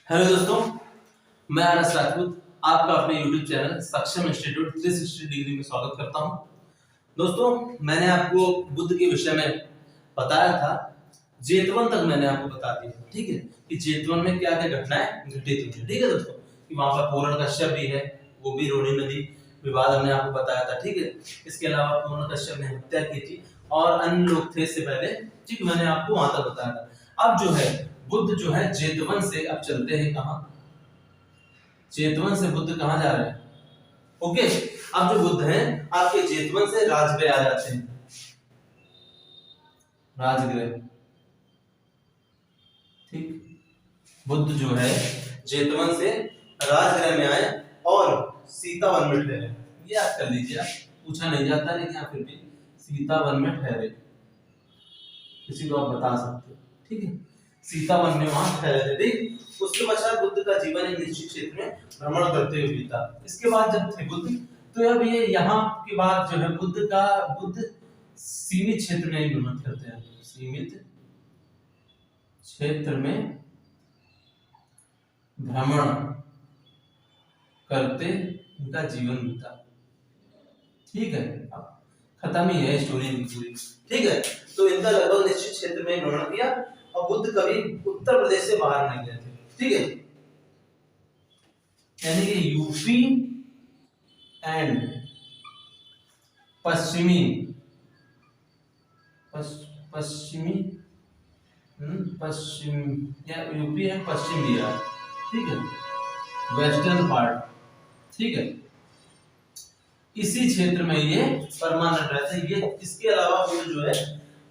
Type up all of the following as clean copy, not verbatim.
Hello दोस्तों, मैं RS Rajput आपका अपने YouTube चैनल सक्षम इंस्टीट्यूट 360 डिग्री में स्वागत करता हूं। दोस्तों, मैंने आपको बुद्ध के विषय में बताया था। जेतवन तक मैंने आपको बता दिया, ठीक है, कि जेतवन में क्या क्या घटनाएं घटित हुई, ठीक है दोस्तों, कि वहां पर पूर्ण कश्यप भी है, वो भी रोहिणी नदी विवाद हमने आपको बताया था, ठीक है। इसके अलावा पूर्ण कश्यप ने हत्या की थी और अन्य लोग थे इससे पहले, ठीक, मैंने आपको वहां तक बताया था। अब जो है बुद्ध जो है जेतवन से अब चलते हैं कहां, जेतवन से बुद्ध कहां जा रहे हैं? ओके, अब जो बुद्ध हैं आपके जेतवन से राजगृह आ जाते हैं, राजगृह, ठीक। बुद्ध जो है जेतवन से राजगृह में आए और सीतावन में ठहरे। ये याद कर लीजिए, पूछा नहीं जाता लेकिन आप फिर भी सीतावन में ठहरे, किसी को आप बता सकते हो, ठीक है। सीतावन में वहां ठहरे थे, ठीक। उसके पश्चात बुद्ध का जीवन एक निश्चित क्षेत्र में भ्रमण करते हुए बीता। इसके बाद जब थे बुद्ध, तो अब ये यहाँ के बाद जो है बुद्ध सीमित क्षेत्र में ही भ्रमण करते हैं, सीमित क्षेत्र में भ्रमण करते उनका जीवन बीता, ठीक है। अब खत्म ही है स्टोरी पूरी, ठीक है। तो इनका लगभग निश्चित क्षेत्र में भ्रमण किया और बुद्ध कभी उत्तर प्रदेश से बाहर नहीं गए थे, ठीक है। यानी कि यूपी एंड पश्चिमी पश्चिम या यूपी एंड पश्चिम बिहार, ठीक है, वेस्टर्न पार्ट, ठीक है, इसी क्षेत्र में ये परमानेंट रहते हैं। ये इसके अलावा बुद्ध जो है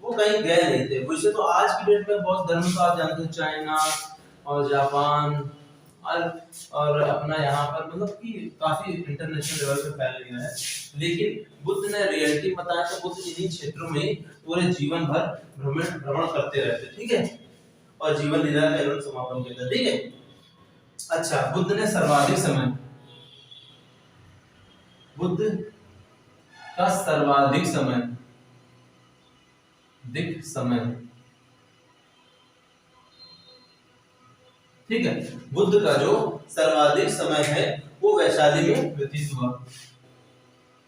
वो कहीं गए नहीं थे। वैसे तो आज की डेट में बहुत धर्म का आप जानते हैं, चाइना और जापान और अपना यहाँ पर मतलब कि काफी इंटरनेशनल लेवल पे फैल गया है, लेकिन बुद्ध ने रियलिटी बताया तो बुद्ध इन्हीं क्षेत्रों में पूरे जीवन भर भ्रमण करते रहते, ठीक है, और जीवन लीला का एवं समापन किया था, ठीक है। अच्छा, बुद्ध ने सर्वाधिक समय, बुद्ध का सर्वाधिक समय ठीक है, बुद्ध का जो सर्वाधिक समय है वो वैशाली में व्यतीत हुआ।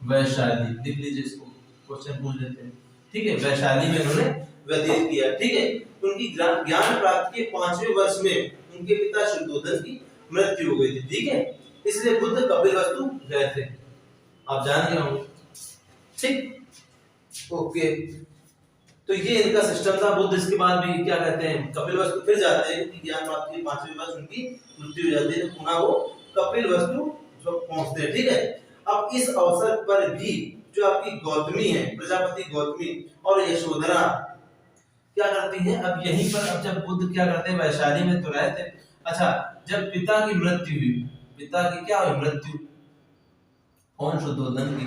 वैशाली लिख लीजिए, इसको क्वेश्चन पूछ लेते हैं, ठीक है। वैशाली में उन्होंने व्यतीत किया, ठीक है। उनकी ज्ञान प्राप्ति के 5वें वर्ष में उनके पिता शुद्धोधन की मृत्यु हो गई थी, ठीक है। इसलिए बुद्ध कपिलवस्तु गए थे, आप जान गए होंगे, ठीक, ओके। तो ये इनका सिस्टम था। बुद्ध इसके बाद भी क्या कहते हैं, कपिलवस्तु फिर जाते हैं, क्योंकि ज्ञान प्राप्ति के 5वें वर्ष उनकी मृत्यु हो जाती है, तो पुनः वो कपिलवस्तु जो पहुंचते हैं, ठीक है। अब इस अवसर पर भी जो आपकी गौतमी है, प्रजापति गौतमी और यशोधरा क्या करती है, अब यहीं पर, अब जब बुद्ध क्या करते हैं, वैशाली में तो रहे थे। अच्छा, जब पिता की मृत्यु हुई, पिता की क्या हुई मृत्यु, कौन, शुद्धोधन की,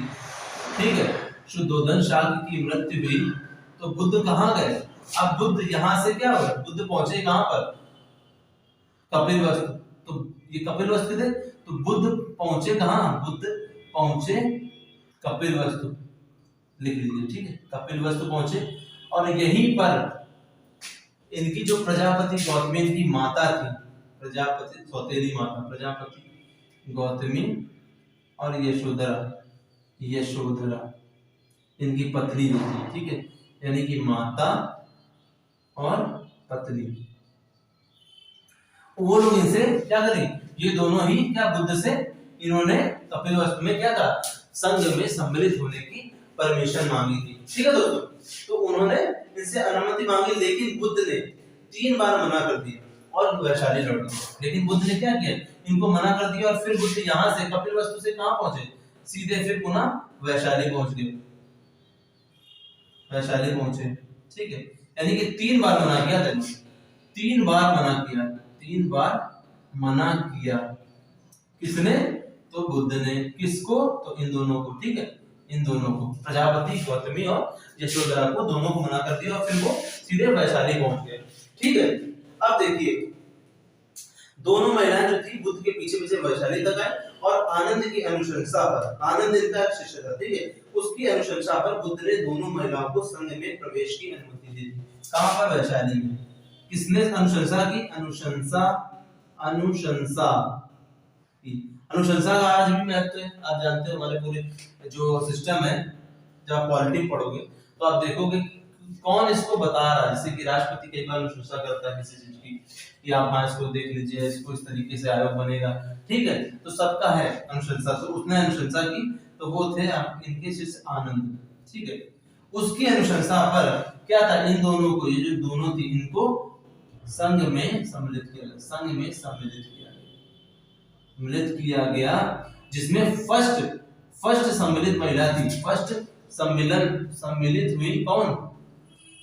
ठीक है, शुद्धोधन शाक्य की मृत्यु हुई, तो बुद्ध कहां गए? अब बुद्ध यहां से क्या हुआ, बुद्ध पहुंचे कहां पर, कपिलवस्तु। तो ये कपिलवस्तु थे, तो बुद्ध पहुंचे कहां, बुद्ध पहुंचे कपिलवस्तु, लिख लीजिए, ठीक है, कपिलवस्तु पहुंचे। और यहीं पर इनकी जो प्रजापति गौतमी इनकी माता थी, प्रजापति सौतेली माता, प्रजापति गौतमी और यशोधरा इनकी पत्नी थी, ठीक है, यानी कि माता और पत्नी, वो लोग इनसे क्या करें, ये दोनों ही क्या बुद्ध से इन्होंने कपिलवस्तु में क्या था, संघ में सम्मिलित होने की परमिशन मांगी थी, ठीक है दोस्तों। तो उन्होंने इनसे अनुमति मांगी, लेकिन बुद्ध ने 3 बार मना कर दिया और वैशाली लौट गए। लेकिन बुद्ध ने क्या किया, इनको मना कर दिया और फिर बुद्ध यहाँ से कपिलवस्तु से कहां पहुंचे, सीधे फिर पुनः वैशाली पहुंच गए, वैशाली पहुंचे, ठीक है। यानी कि 3 बार मना किया था, 3 बार मना किया, 3 बार मना किया, किसने, तो बुद्ध ने, किसको, तो इन दोनों को, ठीक है, इन दोनों को, प्रजापति गौतमी और यशोधरा को, दोनों को मना कर दिया और फिर वो सीधे वैशाली पहुंच गए, ठीक है। अब देखिए, दोनों महिलाएं जो थी बुद्ध के पीछे पीछे वैशाली तक आए और आनंद की अनुशंसा पर, आनंद इनका शिष्य था, ठीक है, उसकी अनुशंसा पर बुद्ध ने दोनों महिलाओं को संघ में प्रवेश की अनुमति दी थी। कहां पर, वैशाली में। किसने अनुशंसा की, अनुशंसा अनुशंसा की। अनुशंसा का आज भी महत्व है, आप जानते हो हमारे पूरे जो सिस्टम है, जब आप पॉलिटिक्स पढ़ोगे तो आप देखोगे कौन इसको बता रहा है। जैसे कि राष्ट्रपति कई बार अनुशंसा करता है किसी चीज की कि आप हाँ इसको देख लीजिए, इसको इस तरीके से आयोग बनेगा, ठीक है, तो सबका है अनुशंसा। तो उसने अनुशंसा की, तो वो थे इनके शिष्य आनंद, ठीक है। उसकी अनुशंसा पर क्या था, इन दोनों को, ये जो दोनों थी, इनको संघ में सम्मिलित किया गया, संघ में सम्मिलित किया गया, जिसमें फर्स्ट सम्मिलित महिला थी, फर्स्ट सम्मिलित हुई कौन,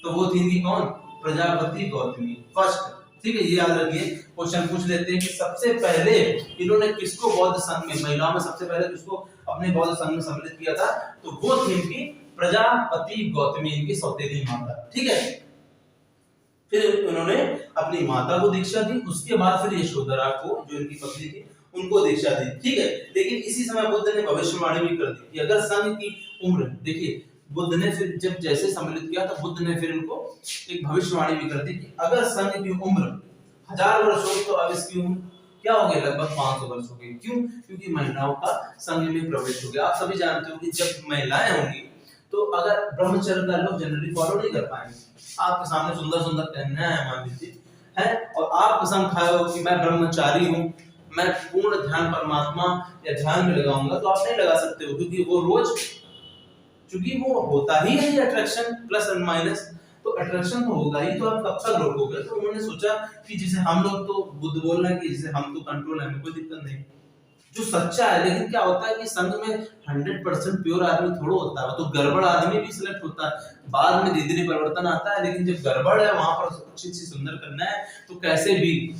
तो वो थी इनकी कौन, प्रजापति गौतमी, फर्स्ट, ठीक है। ये याद रखिए, क्वेश्चन पूछ लेते हैं कि सबसे पहले इन्होंने किसको बौद्ध संघ में, महिलाओं में सबसे पहले किसको अपने बौद्ध संघ में सम्मिलित किया था, तो वो थी इनकी प्रजापति गौतमी, इनकी सौतेली माता, ठीक है। फिर उन्होंने अपनी माता को दीक्षा दी, उसके बाद फिर यशोधरा को, जो इनकी पत्नी थी, उनको दीक्षा दी, ठीक है। लेकिन इसी समय बुद्ध ने भविष्यवाणी भी कर दी कि अगर संघ की उम्र, देखिए बुद्ध ने फिर जब जैसे सम्मिलित किया तो बुद्ध ने फिर इनको एक भविष्यवाणी भी कर दी कि अगर संघ की उम्र 1000 वर्ष हो तो अब इसकी उम्र क्या हो गई, लगभग 500 वर्ष हो गई। क्यों? क्योंकि महिलाओं का संघ में प्रवेश हो गया। आप सभी जानते हो कि जब महिलाएं होंगी तो अगर ब्रह्मचर्य का लोग जनरली फॉलो नहीं कर पाएंगे। आपके सामने सुंदर सुंदर कन्या है मान लीजिए है, और आप कसम खाए हो कि मैं ब्रह्मचारी हूँ, मैं पूर्ण ध्यान परमात्मा या ध्यान में लगाऊंगा, तो आप नहीं लगा सकते हो, क्योंकि वो रोज, क्योंकि वो होता ही है अट्रैक्शन प्लस एंड माइनस, तो अट्रैक्शन तो होगा ही, तो आप कब तक रोकोगे। तो उन्होंने सोचा कि जैसे हम लोग, तो बुद्ध बोल रहे हैं कि जैसे हम तो कंट्रोल है, हमें कोई दिक्कत नहीं, जो सच्चा है। लेकिन क्या होता है कि संघ में 100% प्योर आदमी थोड़ा होता है, तो गड़बड़ आदमी भी सिलेक्ट होता है, बाद में धीरे धीरे परिवर्तन आता है। लेकिन जब गड़बड़ है वहां पर अच्छी अच्छी सुंदर करना है, तो कैसे भी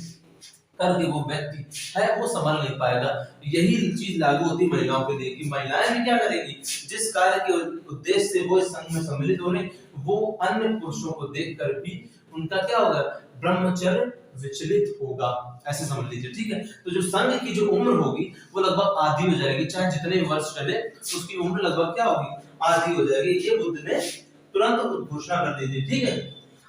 करके वो व्यक्ति है वो संभल नहीं पाएगा। यही चीज लागू होती महिलाओं के लिए कि महिलाएं भी क्या करेगी, जिस कार्य के उद्देश्य से वो इस संघ में सम्मिलित हो रहे, वो अन्य पुरुषों को देखकर भी उनका क्या होगा, ब्रह्मचर्य विचलित होगा, ऐसे समझ लीजिए, ठीक है। तो जो संघ की जो उम्र होगी वो लगभग आधी हो जाएगी, चाहे जितने भी वर्ष चले उसकी उम्र लगभग क्या होगी, आधी हो जाएगी। ये बुद्ध ने तुरंत घोषणा कर दी थी, ठीक है।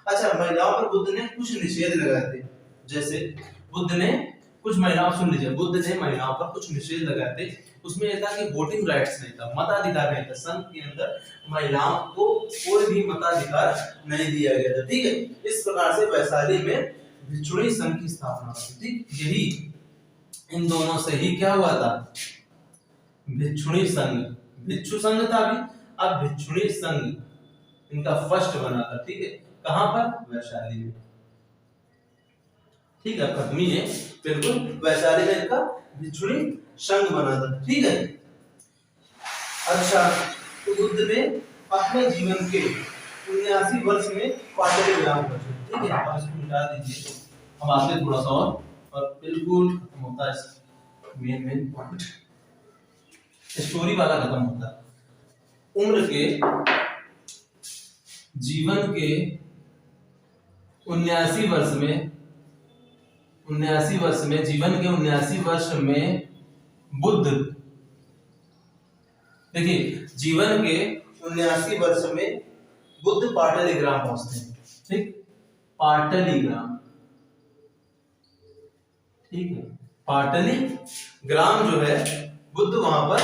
अच्छा, महिलाओं पर बुद्ध ने कुछ निषेध लगाए थे, जैसे बुद्ध ने कुछ महिलाओं, सुन लीजिए, बुद्ध ने महिलाओं पर कुछ निषेध लगाए थे। उसमें यह था कि वोटिंग राइट्स नहीं था, मताधिकार नहीं था, संघ के अंदर महिलाओं को कोई भी मताधिकार नहीं दिया गया था, ठीक है। इस प्रकार से वैशाली में भिक्षुणी संघ की स्थापना हुई, ठीक। यही इन दोनों से ही क्या हुआ था, भिक्षुणी संघ, भिक्षु संघ था भी, अब भिक्षुणी संघ इनका फर्स्ट बना था, ठीक है। कहां पर, वैशाली में, ठीक है, खत्मी है बिल्कुल, वैशाली में इनका भिक्षुणी संघ बना था, ठीक है। अच्छा, तो बुद्ध ने अपने जीवन के 79 वर्ष में पाटली ग्राम पहुंचे, ठीक है। आप इसको मिटा दीजिए, हम आगे थोड़ा सा और बिल्कुल खत्म होता है मेन पॉइंट, स्टोरी वाला खत्म होता है। उम्र के जीवन के 79 वर्ष में, 79 वर्ष में, जीवन के 79 वर्ष में बुद्ध, देखिए जीवन के 79 वर्ष में बुद्ध पाटलीग्राम पहुंचते हैं, ठीक, पाटलीग्राम, ठीक है, पाटलीग्राम जो है बुद्ध वहां पर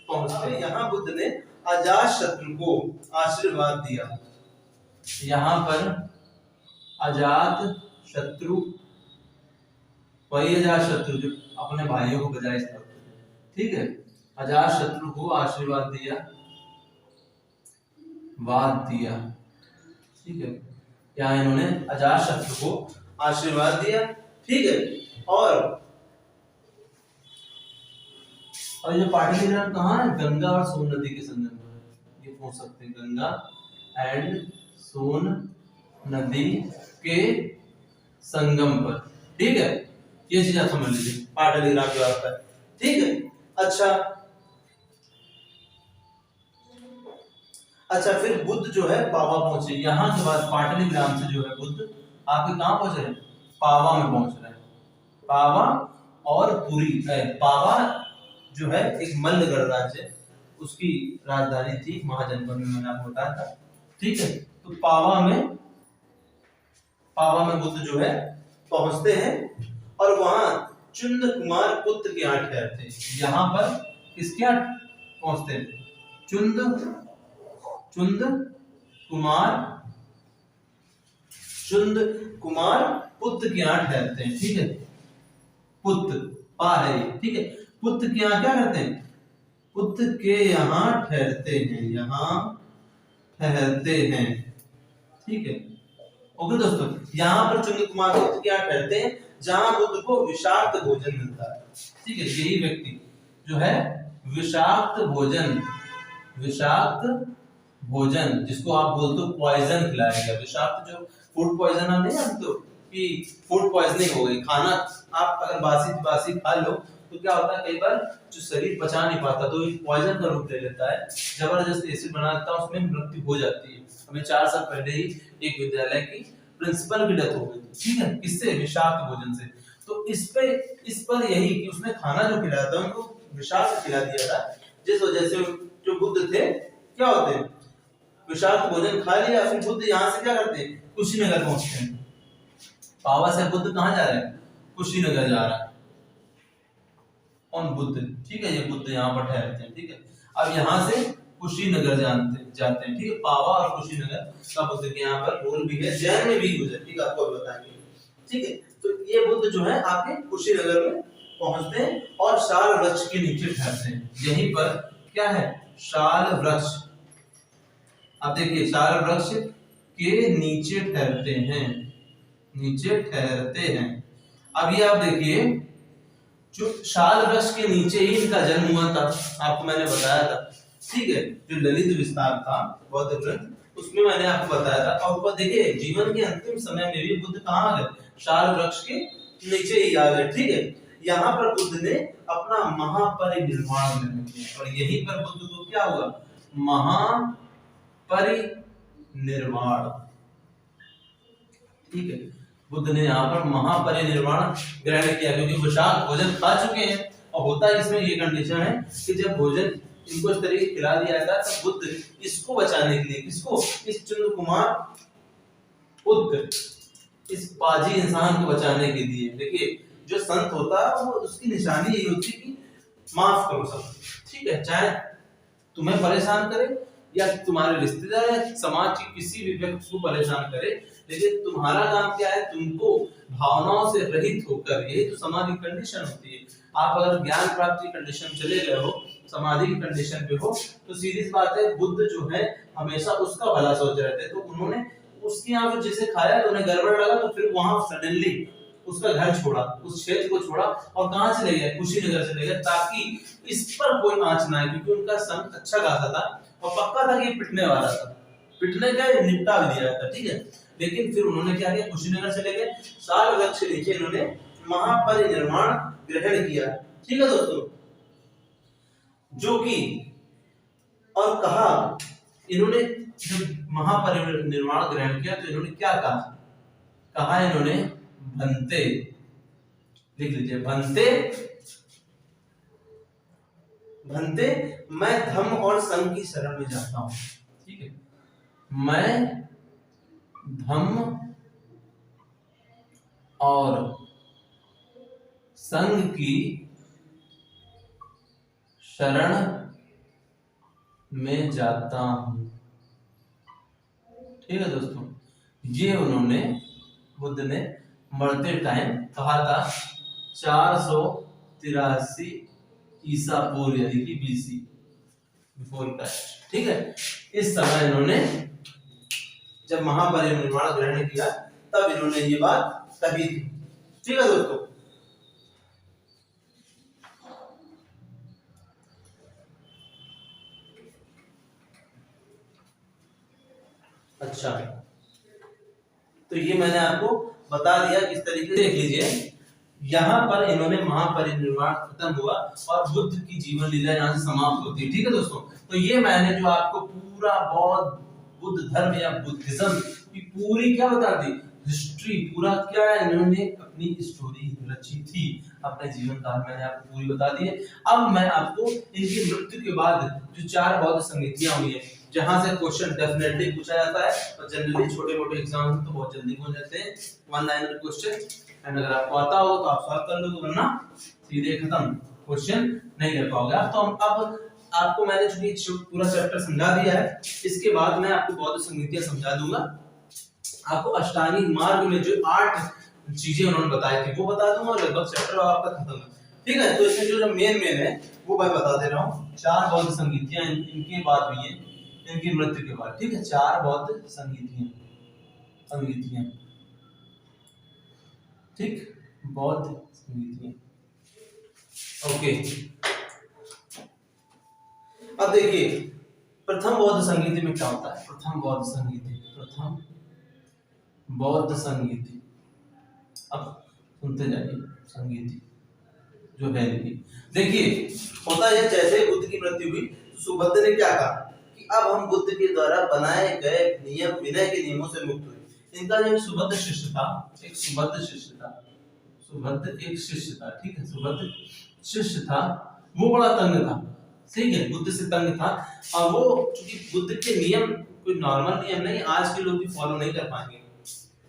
पहुंचते हैं। यहाँ बुद्ध ने अजातशत्रु को आशीर्वाद दिया, यहाँ पर अजातशत्रु, वही अजातशत्रु जो अपने भाइयों को बजाय, ठीक है, अजातशत्रु को आशीर्वाद दिया, वाद दिया, ठीक है। यहाँ इन्होंने अजातशत्रु को आशीर्वाद दिया, ठीक है। और ये पाटलीग्राम कहाँ है, गंगा और सोन नदी के संगम पर, ये पूछ सकते हैं, गंगा एंड सोन नदी के संगम पर, ठीक है। ये चीज आप समझ लीजिए, पाटलीग्राम जो आता है, ठीक है। अच्छा, फिर बुद्ध जो है पावा पहुंचे। यहाँ के बाद पाटलीग्राम से जो है बुद्ध आपके कहाँ पहुंच रहे हैं, पावा में पहुंच रहे हैं। पावा और पुरी, पावा जो है एक मल्ल गणराज्य, उसकी राजधानी थी महाजनपद में, मैंने आपको बताया था, ठीक है। तो पावा में बुद्ध जो है पहुंचते हैं, और वहां चुंद कुमार पुत्र के यहाँ ठहरते। यहाँ पर किसके यहाँ पहुंचते? चुंद चुंद कुमार चुंद कुमार पुत्र के यहाँ ठहरते हैं। ठीक है, पुत्र पा है, ठीक है, पुत्र के यहाँ क्या करते हैं? पुत्र के यहाँ ठहरते हैं, यहाँ ठहरते हैं। ठीक है, ओके दोस्तों, यहाँ पर चुंद कुमार पुत्र के यहाँ ठहरते हैं जहां बुद्ध को विषाक्त भोजन मिलता है। ठीक है, यही व्यक्ति जो है विषाक्त भोजन जिसको आप बोलते हो पॉइजन खिलाया गया। विषाक्त जो फूड पॉइजन हम नहीं जानते हो कि फूड पॉइजनिंग हो गई, खाना आप अगर बासी खा लो तो क्या होता है, कई बार जो शरीर पचा नहीं पाता तो पॉइजन का रूप ले लेता है, जबरदस्त एसिड बना देता है, उसमें मृत्यु हो जाती है। हमें 4 साल पहले ही एक विद्यालय की प्रिंसिपल की डेथ हो गई थी। ठीक है, किससे? विषाक्त भोजन से। तो इस पर यही कि उसने खाना जो खिलाया था उनको विषाक्त खिला दिया था, जिस वजह से जो बुद्ध थे क्या होते हैं, विषाक्त भोजन खा लिया। फिर बुद्ध यहाँ से क्या करते हैं, कुशीनगर पहुंचते हैं। पावा से बुद्ध कहाँ जा रहे हैं? कुशीनगर जा रहा है। कौन? बुद्ध। ठीक है, ये बुद्ध यहाँ पर ठहरते हैं। ठीक है, अब यहाँ से कुशीनगर जाते हैं। ठीक है, पावा और कुशीनगर का बुद्ध के यहाँ पर रोल भी है, जैन में भी यूज है। ठीक है, आपको बताएंगे। ठीक है, तो ये बुद्ध जो है आपके कुशीनगर में पहुंचते हैं और शाल वृक्ष के नीचे ठहरते हैं। यहीं पर क्या है? शाल वृक्ष। आप देखिए, शाल वृक्ष के नीचे ठहरते हैं, नीचे ठहरते हैं। अब ये आप देखिए, जो शाल वृक्ष के नीचे ही इनका जन्म हुआ था, आपको मैंने बताया था। ठीक है, जो ललित विस्तार था बौद्ध ग्रंथ, उसमें मैंने आपको बताया था। और ऊपर देखिए, जीवन के अंतिम समय में भी बुद्ध कहाँ आ गए? शाल वृक्ष के नीचे ही आ गए। ठीक है, यहाँ पर बुद्ध ने अपना महापरिनिर्वाण ग्रहण किया और यहीं पर बुद्ध को क्या हुआ? महापरिनिर्वाण। ठीक है, बुद्ध ने यहाँ पर महापरिनिर्वाण ग्रहण किया, क्योंकि विषाक्त भोजन खा चुके हैं। और होता है इसमें ये कंडीशन है कि जब भोजन इनको इस तरीके खिला दिया जाता है तो बुद्ध इसको बचाने के लिए, किसको? इस चंद्र कुमार पुत्र, इस पाजी इंसान को बचाने के लिए। देखिए, जो संत होता है वो उसकी निशानी यही होती है कि माफ करो सब। ठीक है, चाहे तुम्हें परेशान करे या तुम्हारे रिश्तेदार या समाज के किसी भी व्यक्ति को परेशान करे, लेकिन तुम्हारा काम क्या है? तुमको भावनाओं से रहित होकर, यही तो समाधि की कंडीशन होती है। आप अगर ज्ञान प्राप्ति कंडीशन चले गए हो, समाधि की कंडीशन पे हो, तो सीधी सी बात है, बुद्ध जो है हमेशा उसका भला सोच रहे थे। तो उन्होंने उसके यहाँ पर जिसे खाया तो उन्हें गड़बड़ लगा, तो फिर वहां सडनली उसका घर छोड़ा, उस क्षेत्र को छोड़ा और कहां चले गए? कुशीनगर चले गए, ताकि इस पर कोई आंच ना आए, क्योंकि उनका संग अच्छा खासा था और पक्का था कि पिटने वाला था, पिटने का निपटा भी दिया था। ठीक है, लेकिन फिर उन्होंने क्या किया? कुशीनगर चले गए, साल वृक्ष के नीचे इन्होंने महापरिनिर्वाण ग्रहण किया। ठीक है दोस्तों, जो कि और कहा इन्होंने, जब महापरिनिर्वाण ग्रहण किया तो इन्होंने क्या कहा इन्होंने? भंते, लिख लीजिए, भंते मैं धम्म और संघ की शरण में जाता हूं। ठीक है, मैं धम्म और संघ की शरण में जाता हूं। ठीक है दोस्तों, ये उन्होंने, बुद्ध ने मरते टाइम कहा था 483 ईसा पूर्व, यानी कि बीसी, बिफोर क्राइस्ट। ठीक है, इस समय इन्होंने जब महापरिनिर्वाण ग्रहण किया तब इन्होंने ये बात कही थी। ठीक है दोस्तों, अच्छा, तो ये मैंने आपको बता दिया किस तरीके से। देख लीजिए, यहाँ पर इन्होंने महापरिनिर्वाण खत्म हुआ और बुद्ध की जीवन लीला यहाँ से समाप्त होती है। ठीक है दोस्तों, तो ये मैंने जो आपको पूरा बौद्ध बुद्ध धर्म या बुद्धिज्म की पूरी क्या बता दी, हिस्ट्री, पूरा क्या इन्होंने अपनी स्टोरी रची थी अपने जीवन काल, मैंने आपको पूरी बता दी है। अब मैं आपको इनकी मृत्यु के बाद जो 4 बौद्ध संगतियां हुई है, जहां से क्वेश्चन डेफिनेटली पूछा जाता है और जनरली छोटे मोटे एग्जाम में तो बहुत जल्दी हो जाते हैं, 1 लाइन क्वेश्चन। एंड अगर आपको आता होगा तो आप सॉल्व कर लो, वरना सीधे खत्म, क्वेश्चन नहीं कर पाओगे आप। तो हम अब आपको मैंने चूंकि पूरा चैप्टर समझा दिया है, इसके बाद मैं आपको बौद्ध संगीतियां समझा दूंगा। आपको अष्टांगिक मार्ग में जो 8 चीजें उन्होंने बताई थी वो बता दूंगा, और लगभग चैप्टर आपका खत्म है। ठीक है, तो इसमें जो मेन है वो मैं बता दे रहा हूँ। 4 बौद्ध संगीतियां इनके बाद हुई है, इनकी मृत्यु के बाद। ठीक है, 4 बौद्ध संगीतियां, ठीक, बौद्ध संगीतियां। ओके, अब देखिए प्रथम बौद्ध संगीति में क्या होता है। प्रथम बौद्ध संगीति, अब सुनते जाइए। संगीति जो है, देखिए होता है जैसे बुद्ध की मृत्यु हुई तो सुबुद्ध ने क्या कहा कि अब हम बुद्ध के द्वारा बनाए गए नियम, विनय के नियमों से मुक्त हुए। इनका जो सुबुद्ध शिष्य था, एक सुबुद्ध शिष्य था, ठीक है, सुबुद्ध शिष्य था, वो बड़ा तंग था, ठीक है, बुद्ध से तंग था। और वो क्योंकि बुद्ध के नियम कोई नॉर्मल नियम नहीं, आज के लोग भी फॉलो नहीं कर पाएंगे।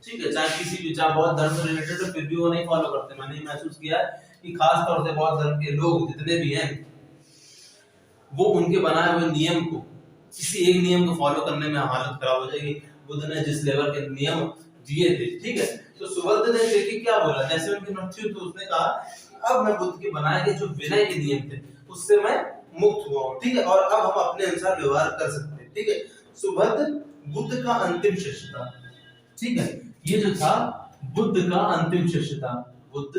ठीक है, चाहे किसी भी, चाहे बौद्ध धर्म से रिलेटेड हो, फिर भी वो नहीं फॉलो करते। मैंने महसूस किया कि खास तौर से बौद्ध धर्म के लोग जितने भी हैं, वो उनके बनाए हुए नियम को, किसी एक नियम को फॉलो करने में हालत खराब हो जाएगी। बुद्ध ने जिस लेवल के नियम दिए थे, ठीक है, तो सुबुद्ध ने देखिए क्या बोला, जैसे उनकी मृत्यु तो उसने कहा अब मैं बुद्ध के बनाए गए जो विनय के नियम थे उससे मैं मुक्त हुआ हूं, ठीक है, और अब हम अपने अनुसार व्यवहार कर सकते हैं। ठीक है, सुबुद्ध बुद्ध का अंतिम शिष्य था। ठीक है, ये जो था बुद्ध का अंतिम शिष्य था, बुद्ध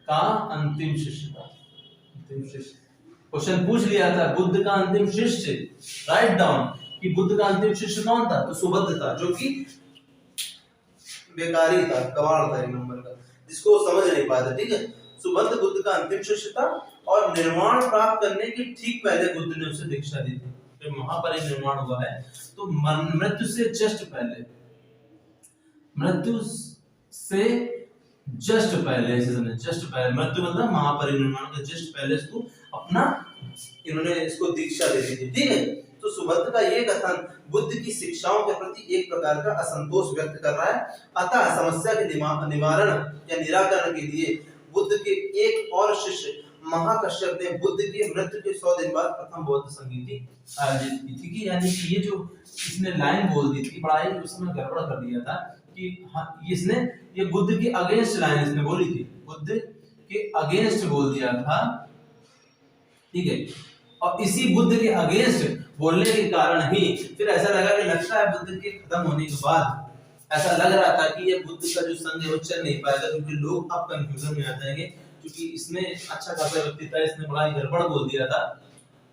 का अंतिम शिष्य था। क्वेश्चन पूछ लिया था बुद्ध का अंतिम शिष्य, राइट डाउन कि बुद्ध का अंतिम शिष्य कौन था, तो सुबुद्ध था, जो कि बेकारी था, कबाड़ था एक नंबर का, जिसको समझ नहीं पाया था। ठीक है, सुबुद्ध बुद्ध का अंतिम शिष्य था, और निर्वाण प्राप्त करने के ठीक पहले बुद्ध ने उसे दीक्षा दी थी। जब महापरिनिर्वाण हुआ है तो मृत्यु से जस्ट पहले, मृत्यु से जस्ट पहले, जस्ट पहले, मृत्यु मतलब महापरिनिर्वाण के जस्ट पहले इसको अपना, इन्होंने इसको दीक्षा दे दी थी। ठीक है, तो सुबुद्ध का ये कथन बुद्ध की शिक्षाओं के प्रति एक प्रकार का असंतोष व्यक्त कर रहा है। अतः समस्या के निवारण या निराकरण के लिए बुद्ध के एक और शिष्य महाकश्यप ने बुद्ध की मृत्यु के 100 दिन बाद प्रथम बौद्ध संगीति आयोजित की थी। कि यानी कि ये जो इसने लाइन बोल दी थी, बड़ा ही उस समय गड़बड़ कर दिया था कि इसने ये बुद्ध के अगेंस्ट लाइन इसने बोली थी, बुद्ध के अगेंस्ट बोल दिया था। ठीक है, और इसी बुद्ध के अगेंस्ट बोलने के कारण ही फिर ऐसा लगा कि लगता है बुद्ध के खत्म होने के बाद ऐसा लग रहा था कि ये बुद्ध का जो संघ है वो चल नहीं पाएगा, क्योंकि लोग अब कंफ्यूजन में आ जाएंगे, क्योंकि इसने अच्छा खासा व्यक्ति था, इसने बड़ा ही गड़बड़ बोल दिया था।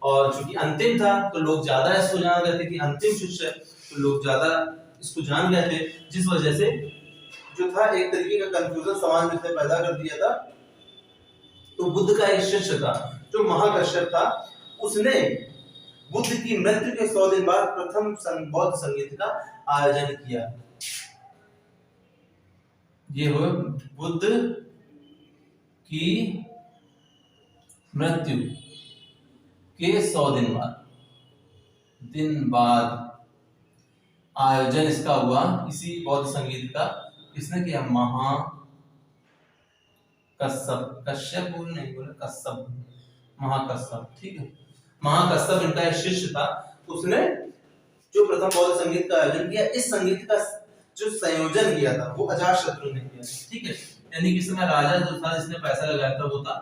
और चूंकि अंतिम था तो लोग ज्यादा इसको जान गए थे कि अंतिम शिष्य है, तो लोग ज्यादा इसको जान गए थे, जिस वजह से जो था एक तरीके का कंफ्यूजन समाज में इसने पैदा कर दिया था। तो बुद्ध का एक शिष्य था जो महाकश्यप था, उसने बुद्ध की मृत्यु के 100 दिन बाद प्रथम बौद्ध संगीत का आयोजन किया। ये हुआ बुद्ध की मृत्यु के 100 दिन बाद आयोजन इसका हुआ, इसी बौद्ध संगीत का। किसने किया? कश्यप नहीं बोले, कश्यप, महाकश्यप। ठीक है, महाकश्यप इनका एक शिष्य था, उसने जो प्रथम बौद्ध संगीत का आयोजन किया। इस संगीत का जो संयोजन किया था वो अजातशत्रु ने किया। ठीक है, यानी कि समय राजा जो था जिसने पैसा लगाया था वो था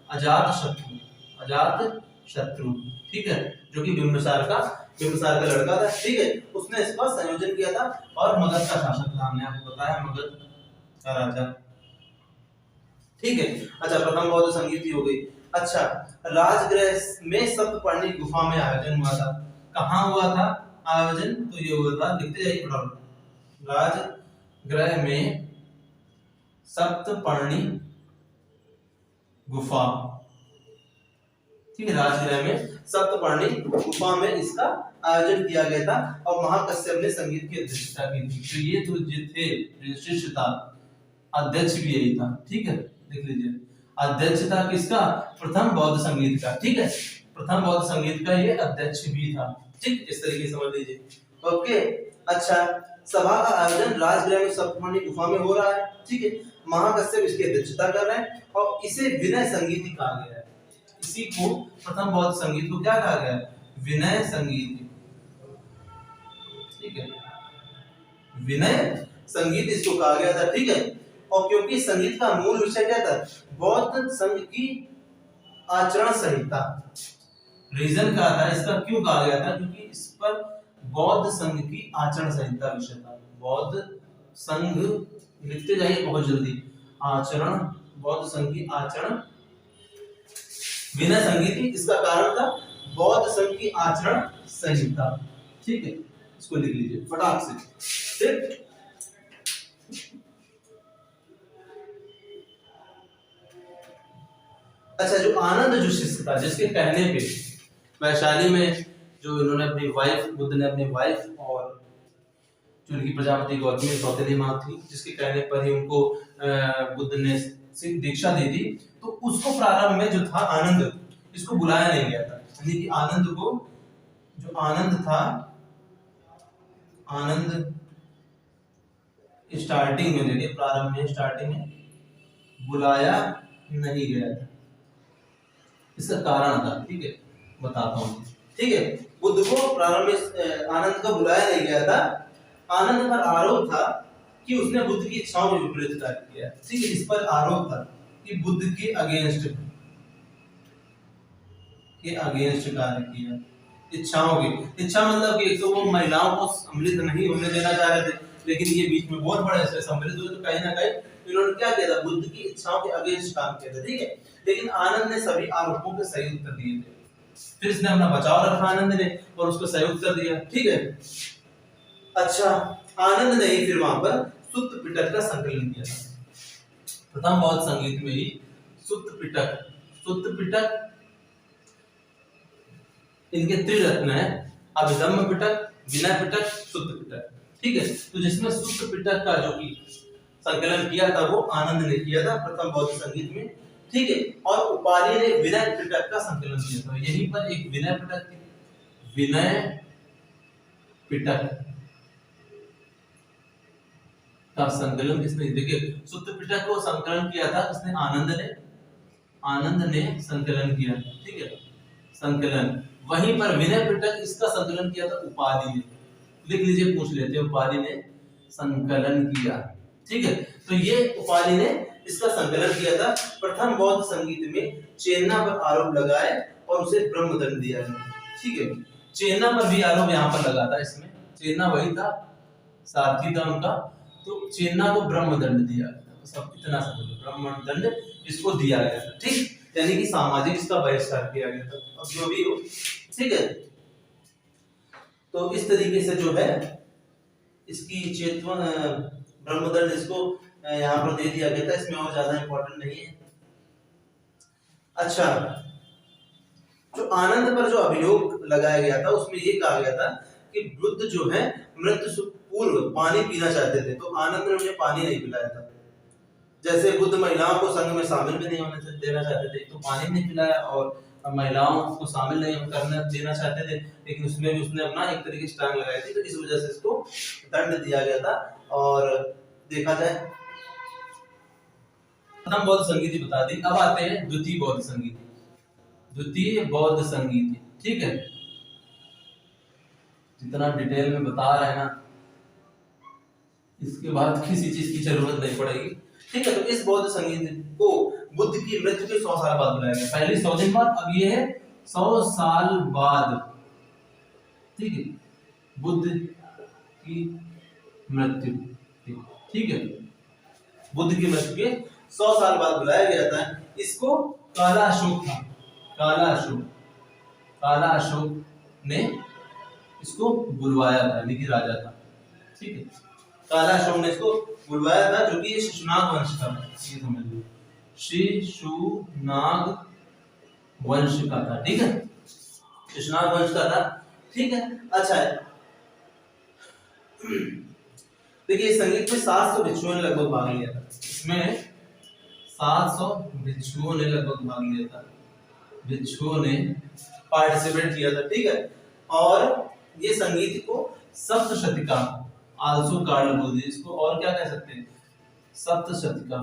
अजातशत्रु, अजातशत्रु। ठीक है, जो कि बिंबिसार का लड़का था। ठीक है, उसने इसका संयोजन किया था और मगध का शासक था, हमने आपको बताया मगध का राजा। ठीक है, अच्छा, प्रथम बौद्ध संगीत हो गई। अच्छा, राजगृह में सप्तपर्णी गुफा में आयोजन हुआ था। कहाँ हुआ था आयोजन? तो ये हुआ था, देखते जाइए फटाफट, राजगृह में सप्तपर्णी गुफा। ठीक है, राजगृह में सप्तपर्णी गुफा में इसका आयोजन किया गया था और महाकश्यप ने संगीत की अध्यक्षता की थी। तो ये तो जो थे शिष्य था, अध्यक्ष भी यही था। ठीक है, देख लीजिए, अध्यक्ष था किसका? प्रथम बौद्ध संगीत का। ठीक है, प्रथम बौद्ध संगीत का ये अध्यक्ष भी था। ठीक, इस तरीके से समझ लीजिए। ओके, अच्छा, सभा का आयोजन राजगृह में सप्तपर्णी गुफा में हो रहा है। ठीक है, महाकश्यप इसकी अध्यक्षता कर रहे हैं और इसे विनय संगीत कहा गया है। इसी को प्रथम बौद्ध संगीत को क्या कहा गया है? विनय संगीत। ठीक है, विनय संगीत इसको कहा गया था। ठीक है, और क्योंकि संगीत का मूल विषय क्या था? बौद्ध संघ की आचरण संहिता। रीजन क्या था इसका, क्यों कहा गया था? क्योंकि इस पर बौद्ध संघ की आचरण संहिता विषय था। बौद्ध संघ, लिखते जाइए बहुत जल्दी, आचरण, बौद्ध संघ की आचरण विनय संगीत, इसका कारण था बौद्ध संघ की आचरण संहिता। ठीक है, इसको लिख लीजिए फटाक से। ठीक, अच्छा, जो आनंद जो शिष्य था, जिसके कहने पे वैशाली में जो इन्होंने अपनी वाइफ, बुद्ध ने अपनी वाइफ और जो उनकी प्रजापति गौतमी सौतेली मां थी, जिसके कहने पर ही उनको बुद्ध ने दीक्षा दी थी, तो उसको प्रारंभ में जो था आनंद, इसको बुलाया नहीं गया था। यानी कि आनंद को, जो आनंद था, आनंद स्टार्टिंग में, देखिए प्रारंभ में, स्टार्टिंग में बुलाया नहीं गया था। इसका कारण था, ठीक है, बताता हूँ। ठीक है, बुद्ध को प्रारंभ में आनंद को बुलाया नहीं गया था। आनंद पर आरोप था कि उसने बुद्ध की इच्छाओं के विपरीत कार्य किया। ठीक है, इस पर आरोप था कि बुद्ध के अगेंस्ट कार्य किया। इच्छाओं की, इच्छा मतलब कि एक तो वो महिलाओं को सम्मिलित नहीं होने देना चाह रहे थे, लेकिन ये बीच में बहुत बड़ा ऐसे सम्मिलित हुए, तो कहीं ना कहीं इन्होंने क्या किया था? बुद्ध की इच्छाओं के अगेंस्ट काम किया था। ठीक है, लेकिन आनंद ने सभी आरोपों के सही उत्तर दिए थे। फिर इसने अपना बचाव रखा आनंद ने, और उसको सही उत्तर दिया। ठीक है, अच्छा, आनंद ने ही फिर वहां पर सुत्त पिटक का संकलन किया था। प्रथम बौद्ध संगीत में ही सुत्त पिटक इनके त्रिरत्न है, अभिधम्म पिटक, विनय पिटक, सुत्त पिटक। ठीक है, तो जिसमें सुत्त पिटक का जो कि संकलन किया था वो आनंद ने किया था प्रथम बौद्ध संगीत में। ठीक है, और उपाली ने विनय पिटक का संकलन किया था। यहीं पर एक विनय पिटक थी, विनय पिटक का संकलन किसने? देखिए, सुत्त पिटक को संकलन किया था किसने? आनंद ने संकलन किया। ठीक है, संकलन। वहीं पर विनय पिटक इसका संकलन किया था उपाली ने। लिख लीजिए, पूछ लेते हैं, उपाली ने संकलन किया। ठीक है, तो ये उपाली ने इसका संकलन किया था। प्रथम बौद्ध संगीत में चेन्ना पर आरोप लगाए और उसे ब्रह्मदंड दिया गया। ठीक है, चेन्ना पर भी आरोप यहाँ पर लगा था। इसमें चेन्ना वही था, सारथी था उनका, तो चेन्ना को ब्रह्मदंड दिया गया। सब इतना समझो, ब्रह्मदंड इसको दिया गया था। ठीक, यानी कि सामाजिक इसका बहिष्कार किया गया था। अब जो भी हो, ठीक है, तो इस तरीके से जो है इसकी चेतवन ब्रह्मदंड इसको यहाँ पर दे दिया गया था। इसमें और ज्यादा इंपॉर्टेंट नहीं है। अच्छा, जो आनंद पर जो अभियोग लगाया गया था उसमें ये कहा गया था कि बुद्ध जो है मृत्यु से पूर्व पानी पीना चाहते थे, तो आनंद ने उन्हें पानी नहीं पिलाया था। जैसे बुद्ध महिलाओं को संघ में शामिल भी नहीं होने देना चाहते थे, तो पानी नहीं पिलाया, और महिलाओं को शामिल नहीं करने देना चाहते थे, लेकिन उसमें भी उसने अपना एक तरीके से टांग लगाई थी, तो इस वजह से इसको दंड दिया गया था। और देखा जाए, प्रथम बौद्ध संगीति बता दी। अब आते हैं द्वितीय बौद्ध संगीति। द्वितीय बौद्ध संगीति, ठीक है, जितना डिटेल में बता रहे हैं ना, इसके बाद किसी चीज की जरूरत नहीं पड़ेगी। ठीक है, तो इस बौद्ध संगीत को बुद्ध की मृत्यु के 100 साल बाद बुलाया गया। पहले 100 दिन बाद, अब ये है 100 साल बाद। ठीक है, बुद्ध की मृत्यु, ठीक है, बुद्ध की मृत्यु के 100 साल बाद बुलाया गया था। इसको काला अशोक था, काला अशोक ने इसको बुलवाया था, यानी कि राजा था। ठीक है, काला अशोक ने इसको बुलवाया था, जो कि शिशुनाग वंश का था। ये समझ लो, शिशुनाग वंश का था। ठीक है, शिशुनाग वंश का था। ठीक है, अच्छा है, देखिए संगीत में 700 भिक्षुओं ने लगभग भाग लिया था। इसमें 700 भिक्षुओं ने लगभग भाग लिया था, भिक्षुओं ने पार्टिसिपेट किया था। ठीक है, और ये संगीत को सप्तशती का आलसो कार्ड बोल दिया इसको, और क्या कह सकते हैं, सप्तशतिका,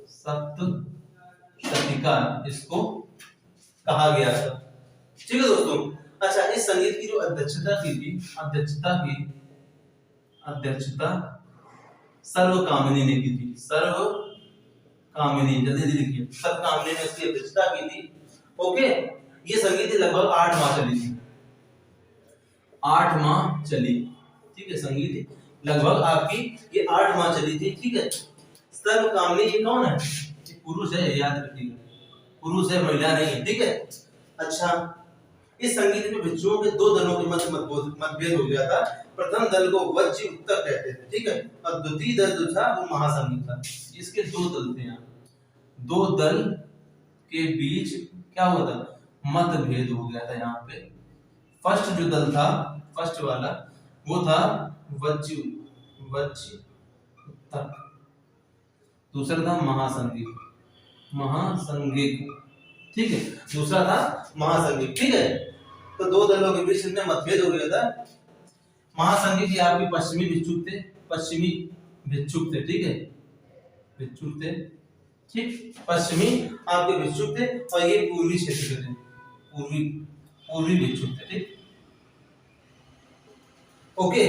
सप्तशतिका इसको कहा गया था। ठीक है दोस्तों। अच्छा, इस संगीत की जो अध्यक्षता की थी, अध्यक्षता सर्वकामिनी ने की थी। सर्वकामिनी, जल्दी जल्दी लिखिए, सर्वकामिनी ने इसकी अध्यक्षता की थी। ओके, ये संगीत लगभग 8 माह चली थी, 8 माह चली। ठीक है, संगीत लगभग आपकी ये 8 माह चली थी। ठीक है, सर्वकामिनी ये कौन है? ये पुरुष है, याद रखिएगा, पुरुष है, महिला नहीं है। ठीक है। अच्छा, इस संगीत में भिक्षुओं के 2 दलों के मध्य मतभेद हो गया था। प्रथम दल को वज्जी उत्तर कहते थे, ठीक है, और द्वितीय दल जो था वो महासंगीत था। इसके 2 दल थे यहाँ, 2 दल के बीच क्या हुआ था? मतभेद हो गया था यहाँ पे। फर्स्ट जो दल था, फर्स्ट वाला, वो था वज्जी उत्तर, दूसरा था महासंगीत। ठीक है, दूसरा था महासंगीत। ठीक है, तो 2 दलों के बीच में मतभेद हो गया था। महासंगीत ये आपके पश्चिमी भिक्षुक थे। ठीक है, भिक्षुक थे, ठीक, पश्चिमी आपके भिक्षुक थे, और ये पूर्वी क्षेत्र के थे, पूर्वी भिक्षुक थे। ठीक, ओके,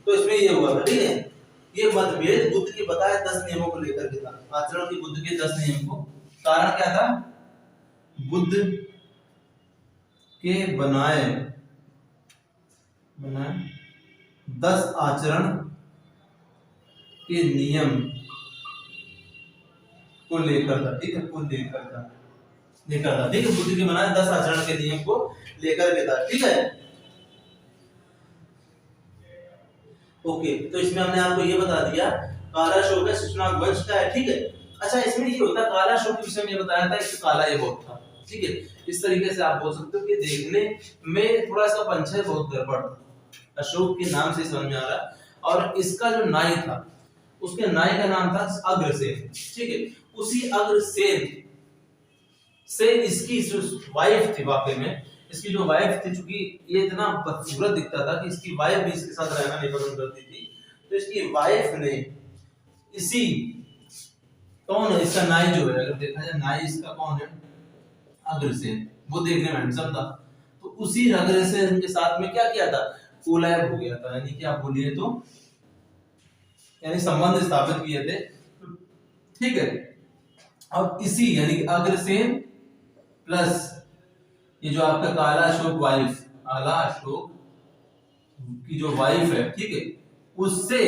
तो इसमें ये हुआ था। ठीक है, ये मतभेद बुद्ध के बताए 10 नियमों को लेकर के था, आचरण की बुद्ध के 10 नियम को। कारण क्या था? बुद्ध के बनाए 10 आचरण के नियम को लेकर था। ठीक है, लेकर था। ठीक है, बुद्ध के बनाए 10 आचरण के नियम को लेकर के था। ठीक है, ओके, तो इसमें हमने आपको ये बता दिया कालाशोक है, शिशुनाग वंश का है। ठीक है। अच्छा, इसमें ये होता है, कालाशोक के विषय में ये बताया था कि काला ये बहुत था। ठीक है, इस तरीके से आप बोल सकते हो कि देखने में थोड़ा सा पंचय बहुत गड़बड़ था। अशोक के नाम से समझ में आ रहा है। और इसका जो नाई था, उसके नाई का नाम था अग्रसेन। ठीक है, उसी अग्रसेन से इसकी जो वाइफ थी, वाकई में इसकी जो वाइफ थी, चूंकि ये इतना बदसूरत दिखता था कि इसकी वाइफ भी इसके साथ रहना नहीं पसंद करती थी, तो इसकी वाइफ ने इसी, कौन है इसका नाई जो है, अगर देखा जाए नाई इसका कौन है? अग्रसेन। वो देखने में हैंडसम था, तो उसी अग्रसेन के साथ में क्या किया था? कोलैब हो गया था, यानी कि आप बोलिए तो यानी संबंध स्थापित किए थे। ठीक है, अब इसी यानी कि अग्रसेन प्लस ये जो आपका काला अशोक वाइफ, काला अशोक की जो वाइफ है, ठीक है, उससे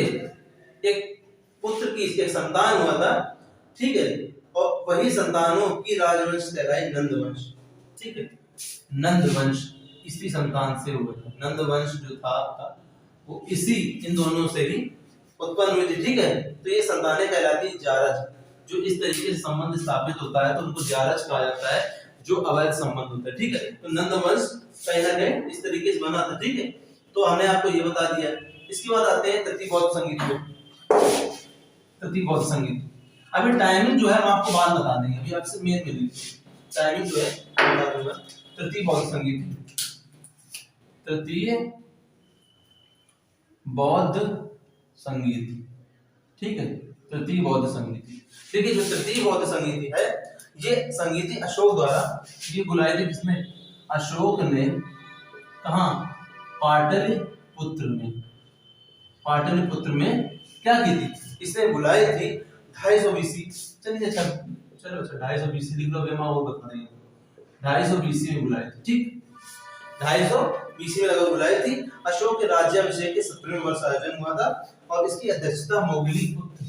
एक पुत्र की एक संतान हुआ था। ठीक है, और वही संतानों की राजवंश कहलाई नंदवंश। ठीक है, नंदवंश इसी संतान से हुआ था। नंदवंश जो था आपका, वो इसी इन दोनों से ही उत्पन्न हुई थी। ठीक है, तो ये संतानें कहलाती जारज। जो इस तरीके से संबंध स्थापित होता है तो उनको जारज कहा जाता है, जो अवैध संबंध होता है। ठीक है, तो नंदवंश कहीं ना कहीं इस तरीके से बना था। ठीक है, तो हमने आपको ये बता दिया। इसके बाद आते हैं तृतीय बौद्ध संगीत को। तृतीय बौद्ध संगीत, अभी टाइमिंग जो है हम आपको बाद बता देंगे, अभी आपसे मेन मिली टाइमिंग जो है बता दूंगा। तृतीय बौद्ध संगीत, तृतीय बौद्ध संगीत। ठीक है, तृतीय बौद्ध संगीत। देखिए, जो तृतीय बौद्ध संगीत है, ये संगीति अशोक द्वारा ये बुलाई थी। किसने? अशोक ने। कहां? पाटलिपुत्र में। पाटलिपुत्र में क्या की थी? इसने बुलाई थी 250 बीसी। चलिए, अच्छा चलो, अच्छा 250 बीसी लिख लो, मैं और बता देंगे। 250 बीसी में बुलाई थी। ठीक, 250 बीसी में लगभग बुलाई थी। अशोक के राज्याभिषेक के 17वें वर्ष आयोजन हुआ था, और इसकी अध्यक्षता मोगलीपुत्र,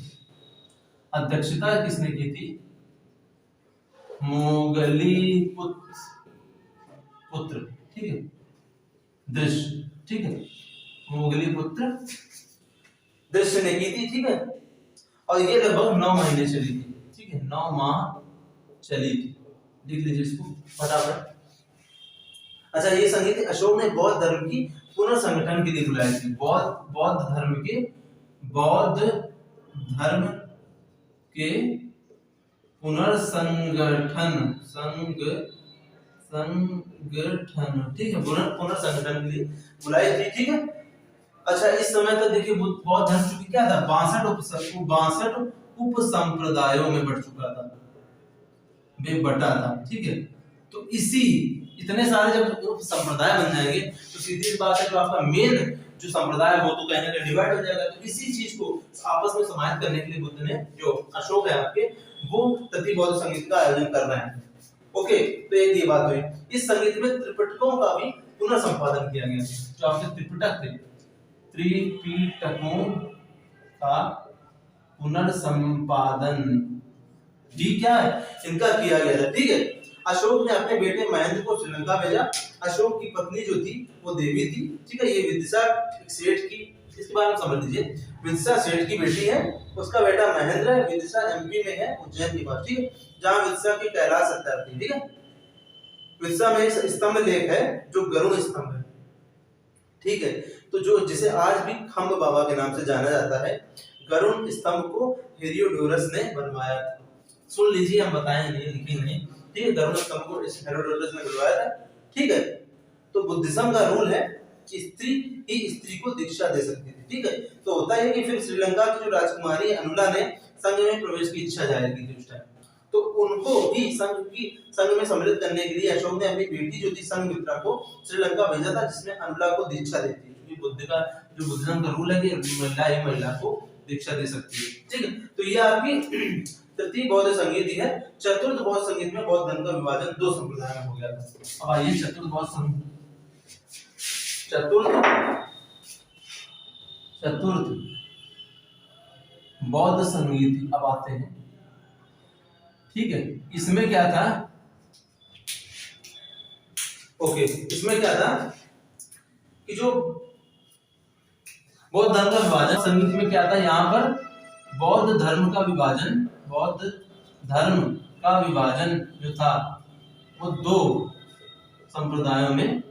अध्यक्षता किसने की थी? मोगलीपुत्र। ठीक है, दृश्य। ठीक है, मोगलीपुत्र दृश्य ने की थी। ठीक है, और ये लगभग 9 महीने चली थी। ठीक है, 9 माह चली थी। लिख लीजिए इसको फटाफट। अच्छा, ये संगीत अशोक ने बौद्ध धर्म की पुनर्संगठन के लिए बुलाई थी। बौद्ध धर्म के पुनर्संगठन, ठीक है, पुनर्संगठन के लिए बुलाई थी। ठीक है, अच्छा, इस समय तक देखिए बौद्ध धर्म चूंकि क्या था, 62 उप संप्रदायों में बट चुका था, वे बटा था। ठीक है, तो इसी इतने सारे जब उप संप्रदाय बन जाएंगे तो सीधी सी बात है जो आपका मेन जो संप्रदाय वो तो कहीं ना कहीं डिवाइड हो जाएगा। तो इसी चीज को आपस में समाहित करने के लिए बुद्ध ने जो अशोक है आपके वो तृतीय बौद्ध संगीत का आयोजन कर रहे हैं। ओके, तो एक ये बात हुई। इस संगीत में त्रिपिटकों का भी पुनर्संपादन किया गया। जो आपके त्रिपिटक थे, त्रिपिटकों का पुनर्संपादन भी क्या है इनका किया गया था। ठीक है, अशोक ने अपने बेटे महेंद्र को श्रीलंका भेजा। अशोक की पत्नी जो थी वो देवी थी। ठीक है, ये विदिशा सेठ की, इसके बारे में समझ लीजिए, विदिशा सेठ की बेटी है, उसका बेटा महेंद्र है। विदिशा एमपी में है, उज्जैन के पास। ठीक है, जहां विदिशा की कैलाश सत्ता थी। ठीक है, विदिशा में स्तंभ लेख है जो गरुड़ स्तंभ है। ठीक है, तो जो जिसे आज भी खम्ब बाबा के नाम से जाना जाता है, गरुड़ स्तंभ को हेरोडोटस ने बनवाया था। सुन लीजिए, हम बताएं नहीं, लिखेंगे नहीं। ठीक है, गरुड़ स्तंभ को हेरोडोटस ने बनवाया था। ठीक है, तो बुद्धिज्म का रूल है कि स्त्री ही स्त्री को दीक्षा दे सकती थी। ठीक है, तो होता है कि फिर श्रीलंका की जो राजकुमारी अनुला ने संघ में प्रवेश की इच्छा जाहिर की थी उस टाइम, तो उनको भी संघ में सम्मिलित करने के लिए अशोक ने अपनी बेटी जो थी संघमित्रा को श्रीलंका भेजा था, जिसमें अनुला को दीक्षा देती है। क्योंकि बुद्ध का जो बुद्धिज्म का रूल है कि महिला को दीक्षा दे सकती है। ठीक है, तो ये आपकी तृतीय बौद्ध संगीत है। चतुर्थ बौद्ध संगीत में बौद्ध धर्म का विभाजन दो संप्रदाय में हो गया था। अब आइए चतुर्थ बौद्ध संगीत अब आते हैं। ठीक है, इसमें क्या था, ओके, इसमें क्या था कि जो बौद्ध धर्म का विभाजन संगीत में क्या था, यहाँ पर बौद्ध धर्म का विभाजन जो था वो दो संप्रदायों में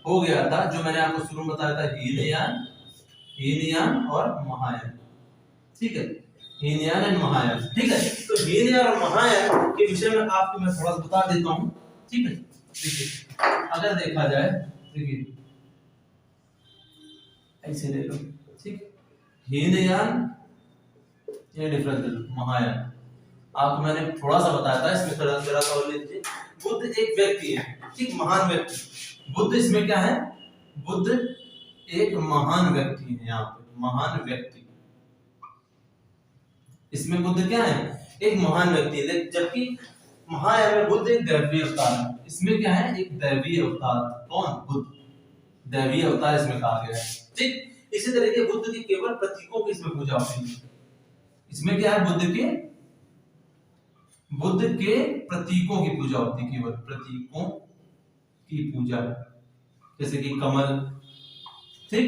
हो गया था, जो मैंने आपको शुरू में बताया था, हीनयान और महायान। ठीक है, हीनयान एंड महायान। ठीक है, तो हीनयान और महायान के विषय में आपको मैं थोड़ा सा बता देता हूं। ठीक है, देखिए अगर देखा जाए, देखिए ऐसे ले लो। ठीक, हीनयान ये डिफरेंस, महायान आपको मैंने थोड़ा सा बताया था, इसमें जरा सा और लीजिए। बुद्ध एक व्यक्ति है, ठीक, महान व्यक्ति। बुद्ध इसमें क्या है, बुद्ध एक महान व्यक्ति है। यहाँ पे महान व्यक्ति, इसमें बुद्ध क्या है, एक महान व्यक्ति है। जबकि महायान में बुद्ध एक दैवीय अवतार है। इसमें क्या है, एक दैवीय अवतार। कौन, बुद्ध, दैवीय अवतार इसमें कहा गया है। ठीक, इसी तरह के बुद्ध की केवल प्रतीकों की इसमें पूजा होती है। इसमें क्या है, बुद्ध के प्रतीकों की पूजा होती है, केवल प्रतीकों की पूजा, जैसे कि कमल। ठीक,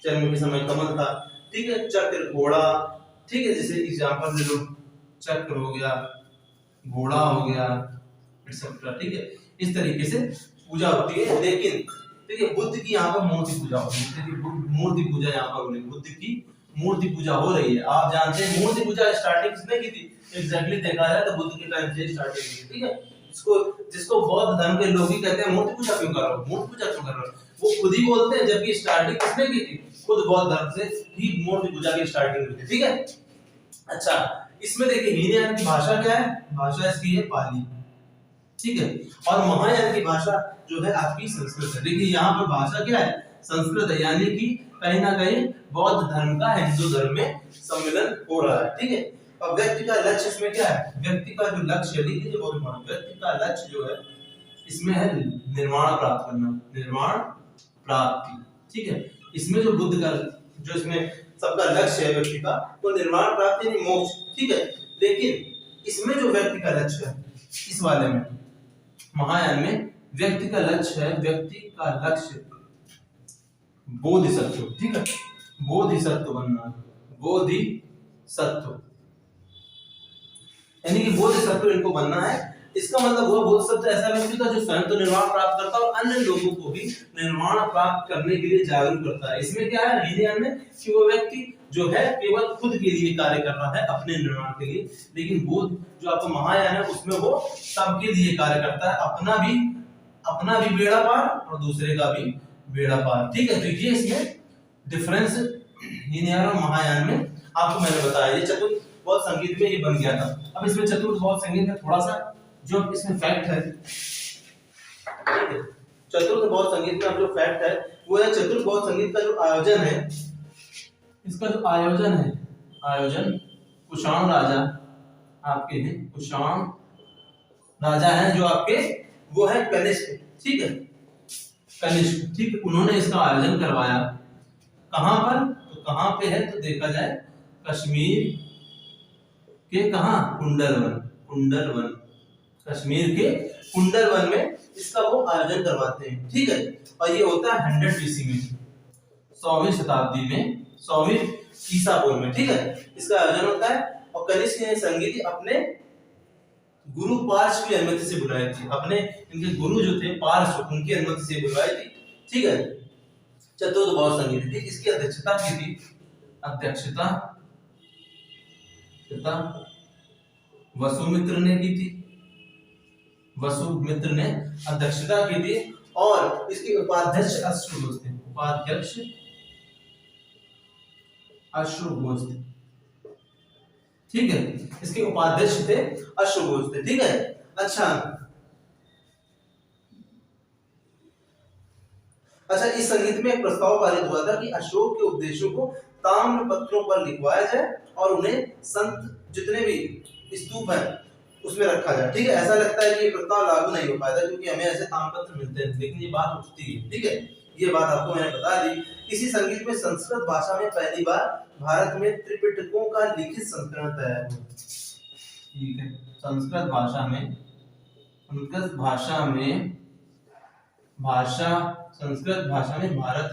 जन्म के समय कमल था। ठीक है, चक्र, घोड़ा। ठीक है, जैसे एग्जांपल ले लो, चक्र हो गया, घोड़ा हो गया, एक्सेट्रा। ठीक है, इस तरीके से पूजा होती है। लेकिन ठीक है, बुद्ध की यहाँ पर मूर्ति पूजा होती है। मूर्ति पूजा यहाँ पर हो रही है, बुद्ध की मूर्ति पूजा हो रही है। आप जानते हैं मूर्ति पूजा स्टार्टिंग किसने की थी, एग्जैक्टली देखा जाए तो बुद्ध के टाइम से स्टार्टिंग की। ठीक है, जिसको बौद्ध धर्म के लोग ही कहते हैं मूर्ति पूजा क्यों कर रहे हो, मूर्ति पूजा क्यों कर रहे हो, वो खुद ही बोलते हैं। जबकि स्टार्टिंग किसने की थी, खुद बौद्ध धर्म से ही मूर्ति पूजा की स्टार्टिंग हुई थी। ठीक है, अच्छा, इसमें देखिए हीनयान की भाषा क्या है, भाषा इसकी है पाली। ठीक है, और महायान की भाषा जो है आपकी संस्कृत है। देखिए यहाँ पर भाषा क्या है, संस्कृत है, यानी कि कहीं ना कहीं बौद्ध धर्म का हिंदू धर्म में सम्मिलन हो रहा है। ठीक है, और व्यक्ति का लक्ष्य इसमें क्या है, व्यक्ति का जो लक्ष्य, देखिए व्यक्ति का लक्ष्य जो है इसमें है निर्वाण प्राप्त करना, निर्वाण प्राप्ति। ठीक है, इसमें जो बुद्ध का जो इसमें सबका लक्ष्य है व्यक्ति का, वो निर्वाण प्राप्ति नहीं, मोक्ष। ठीक है, लेकिन इसमें जो व्यक्ति का लक्ष्य है, इस वाले में महायान में व्यक्ति का लक्ष्य है, व्यक्ति का लक्ष्य बोधिसत्व। ठीक है, बोधिसत्व बनना, बोधिसत्व, यानी कि बोधिसत्व इनको बनना है। इसका मतलब वो बोधिसत्व ऐसा व्यक्ति था जो स्वयं तो निर्वाण प्राप्त करता और अन्य लोगों को भी निर्वाण प्राप्त करने के लिए जागरूक करता है। इसमें क्या है हीनयान में कि वो व्यक्ति जो है केवल खुद के लिए कार्य कर रहा है, अपने निर्माण के लिए। लेकिन बुद्ध जो आपका महायान है उसमें वो सबके लिए कार्य करता है, अपना भी बेड़ा पार और दूसरे का भी बेड़ा पार। ठीक है, तो ये इसमें डिफरेंस हीनयान और महायान में आपको मैंने बताया। ये बहुत संगीत में ये बन गया था। अब इसमें चतुर्थ बहुत संगीत में थोड़ा सा जो इसमें फैक्ट है, ठीक है, चतुर्थ बहुत संगीत में अब जो फैक्ट है वो है चतुर्थ बहुत संगीत का जो आयोजन है, इसका जो आयोजन है, आयोजन कुषाण राजा आपके हैं, कुषाण राजा हैं जो आपके वो है कनिष्क, ठीक है, कनिष्क, ठीक, उन्होंने इसका आयोजन करवाया। कहां पर, तो कहां पे है तो देखा जाए कश्मीर के, कहां, कुंडलवन, कुंडलवन, कश्मीर के कुंडलवन में इसका वो आयोजन करवाते हैं, ठीक है। और ये होता है 100 बीसी में, 100वीं शताब्दी में, 100वीं ईसा पूर्व में, ठीक है, इसका आयोजन होता है। और कनिष्क ने संगीत अपने गुरु पार्श्व की अनुमति से बुलाए थे, अपने इनके गुरु जो थे पार्श्व उनकी अनुमति से बुलाए थे, ठीक है। चतुर्थ बहुत संगीत, ठीक, इसकी अध्यक्षता की थी, अध्यक्षता वसुमित्र ने की थी, वसुमित्र ने अध्यक्षता की थी। और इसके उपाध्यक्ष अश्वघोष थे, उपाध्यक्ष अश्वघोष थे, ठीक है, इसके उपाध्यक्ष थे अश्वघोष थे, ठीक है। अच्छा, इस संगीत में एक प्रस्ताव पारित हुआ था कि अशोक के उपदेशों को ताम्र पत्रों पर लिखवाया जाए और उन्हें संत जितने भी स्तूप है उसमें रखा जाए, ठीक है। ऐसा लगता है कि ये प्रस्ताव लागू नहीं हो पाया था क्योंकि हमें ऐसे ताम्रपत्र मिलते हैं, लेकिन ये बात उठती है, ठीक है, ये बात आपको मैंने बता दी। इसी संगीत में संस्कृत भाषा में पहली बार भारत में त्रिपिटकों का लिखित संस्करण तैयार हुआ, ठीक है, संस्कृत भाषा में, संस्कृत भाषा में संस्कृत भाषा में भारत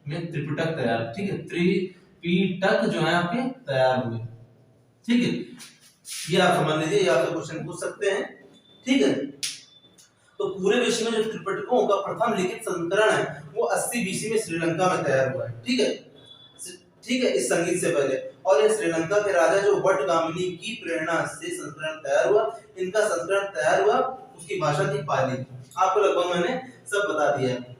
में त्रिपिटक तैयार, ठीक है, त्रिपिटक जो है आपके तैयार हुए, ठीक है, ये आप समझ लीजिए, ये आपसे क्वेश्चन पूछ सकते हैं, ठीक है। तो पूरे विश्व में जो त्रिपिटकों का प्रथम लिखित संस्करण है वो 80 बीसी में श्रीलंका में तैयार हुआ है, ठीक है, ठीक है, इस संगीत से पहले। और ये श्रीलंका के राजा जो वटगामिनी की प्रेरणा से संस्करण तैयार हुआ, इनका संस्करण तैयार हुआ, उसकी भाषा थी पाली, आपको लगभग मैंने सब बता दिया है,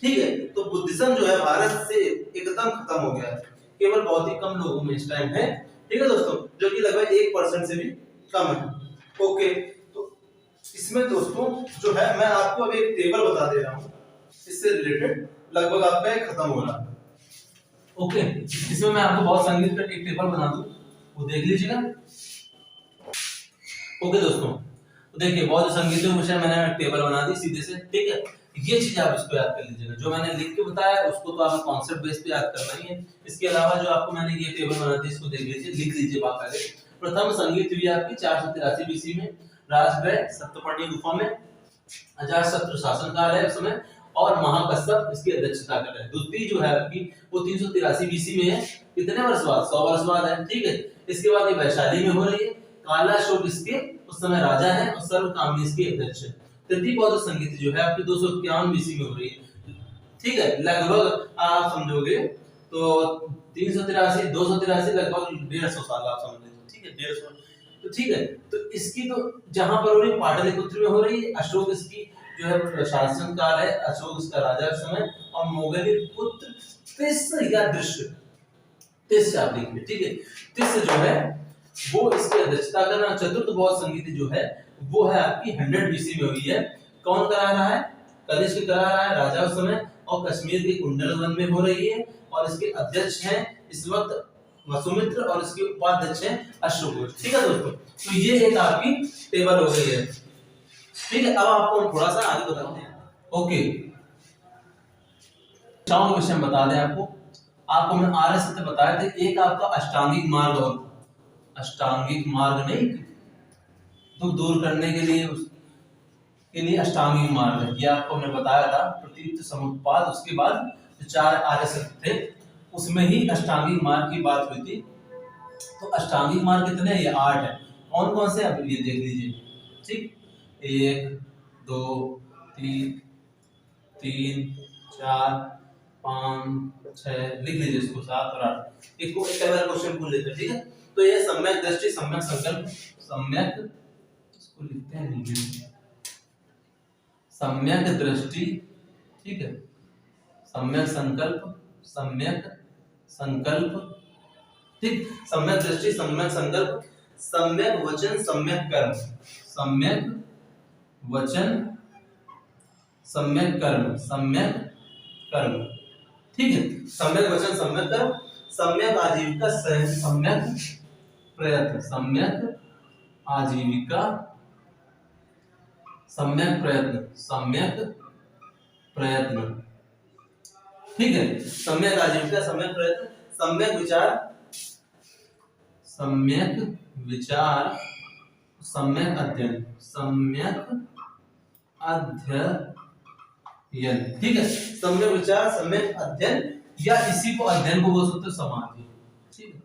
ठीक है। तो बुद्धिज्म जो है भारत से एकदम खत्म हो गया है, केवल बहुत ही कम लोगों में इस टाइम है, ठीक है दोस्तों, जो कि लगभग 1% से भी कम है, ओके। तो इसमें दोस्तों जो है मैं आपको अभी एक टेबल बता दे रहा हूं, इससे रिलेटेड लगभग आपका खत्म हो रहा है, ओके। इसमें मैं आपको बहुत संगीत का एक टेबल बना दूं, वो देख लीजिएगा, ओके दोस्तों। तो देखिए बहुत संगीतों के विषय मैंने टेबल बना दी सीधे से, ठीक है, ये चीज आप इसको याद कर लीजिएगा, जो मैंने लिख के बताया उसको तो आपको कॉन्सेप्ट बेस पे याद करना ही है। इसके अलावा जो आपको मैंने ये टेबल बना दी इसको देख लीजिए, लिख लीजिए बाकायदे। प्रथम संगीत हुई आपकी 483 बीसी में राजगृह सप्तपर्णी गुफा में, अजातशत्रु शासन काल है उस समय, और महाकश्यप इसकी अध्यक्षता कर रहे हैं। द्वितीय जो है आपकी वो 383 बीसी में है, कितने वर्ष बाद, 100 वर्ष बाद है, ठीक है। इसके बाद ये वैशाली में हो रही है, कालाशोक इसके उस समय राजा है और सर्वकामनी इसके अध्यक्ष है। तृतीय बौद्ध संगीत जो है आपकी 251 बीसी में हो रही है, ठीक है, लगभग आप समझोगे तो 383 283 लगभग 150 साल आप समझ लीजिए, ठीक है, 150, तो ठीक है। तो इसकी तो जहां पर हो रही पाटलिपुत्र में हो रही है, अशोक इसकी जो है शासन काल है, अशोक इसका राजा समय, और मोगली पुत्र तिस्स या दृश्य, तिस्स आप लिखिए, ठीक है, तिस्स जो है वो इसकी अध्यक्षता करना। चतुर्थ बौद्ध संगीत जो है वो है आपकी 100 बीसी में हुई है। कौन करा रहा है, कनिष्क करा रहा है राजा उस समय, और कश्मीर के कुंडलवन में हो रही है, और इसके अध्यक्ष हैं इस वक्त वसुमित्र और इसके उपाध्यक्ष हैं अश्वघोष, ठीक है दोस्तों। तो ये एक आपकी टेबल हो गई है, ठीक है। अब आपको हम थोड़ा सा आगे बताते हैं, ओके, चारों विषय बता दें आपको मैं आर्य सत्य बताए थे, एक आपका अष्टांगिक मार्ग, और अष्टांगिक मार्ग नहीं, दुख दूर करने के लिए अष्टांगिक मार्ग है, ये आपको हमने बताया था, प्रतीत समुत्पाद, उसके बाद जो 4 आर्य सत्य थे उसमें ही अष्टांगिक मार्ग की बात हुई थी। तो अष्टांगिक मार्ग कितने हैं, ये 8 है। कौन कौन से, अब ये देख लीजिए, ठीक, 1 2 3 4 5 6 लिख लीजिए इसको, 7 और 8, एक बार क्वेश्चन पूछ लेते हैं, ठीक है। तो ये सम्यक दृष्टि, सम्यक संकल्प, सम्यक, इसको लिखते हैं नीचे, सम्यक दृष्टि, ठीक है, सम्यक संकल्प, सम्यक संकल्प, ठीक, सम्यक दृष्टि, सम्यक संकल्प, सम्यक वचन, सम्यक कर्म, सम्यक वचन, सम्यक कर्म, सम्यक कर्म, ठीक है। सम्यक वचन, सम्यक कर्म, सम्यक आजीविका, सम्यक प्रयत्न, सम्यक आजीविका, सम्यक प्रयत्न, सम्यक प्रयत्न, ठीक है। सम्यक आजीविका, सम्यक प्रयत्न, सम्यक विचार, सम्यक विचार, सम्यक अध्ययन, सम्यक अध्ययन, ठीक है। सम्यक विचार, सम्यक अध्ययन, या इसी को अध्ययन को बोल सकते हो समाधि, ठीक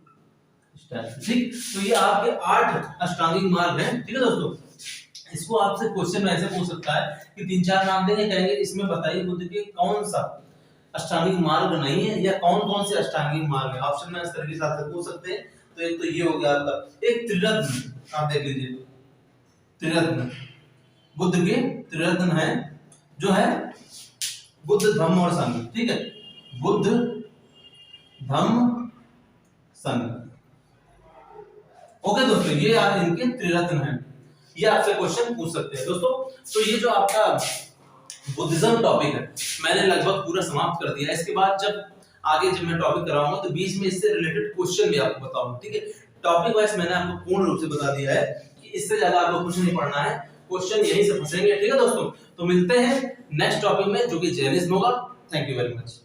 है। ठीक, तो ये आपके 8 अष्टांगिक मार्ग हैं, ठीक है दोस्तों। इसको आपसे क्वेश्चन में ऐसे पूछ सकता है कि 3-4 नाम देंगे, कहेंगे इसमें बताइए बुद्ध के कौन सा अष्टांगिक मार्ग नहीं है, या कौन कौन से अष्टांगिक मार्ग है। ऑप्शन में इस तरह के साथ पूछ सकते हैं। तो एक तो ये हो गया आपका, एक त्रिरत्न, आप देख लीजिए, त्रिरत्न, बुद्ध के त्रिरत्न है, जो है बुद्ध, धम्म और संघ, ठीक है। बुद्ध, धम्म, संघ, ओके दोस्तों, ये इनके त्रिरत्न हैं। ये आपसे क्वेश्चन पूछ सकते हैं दोस्तों। तो ये जो आपका बुद्धिज्म टॉपिक है, मैंने लगभग पूरा समाप्त कर दिया। इसके बाद जब मैं टॉपिक कराऊंगा तो बीच में इससे रिलेटेड क्वेश्चन भी आपको बताऊंगा, ठीक है। टॉपिक वाइज मैंने आपको पूर्ण रूप से बता दिया है कि इससे ज्यादा आपको कुछ नहीं पढ़ना है, क्वेश्चन यहीं से फंसेंगे, ठीक है दोस्तों। तो मिलते हैं नेक्स्ट टॉपिक में, जो कि जैनिज्म होगा। Thank you very much.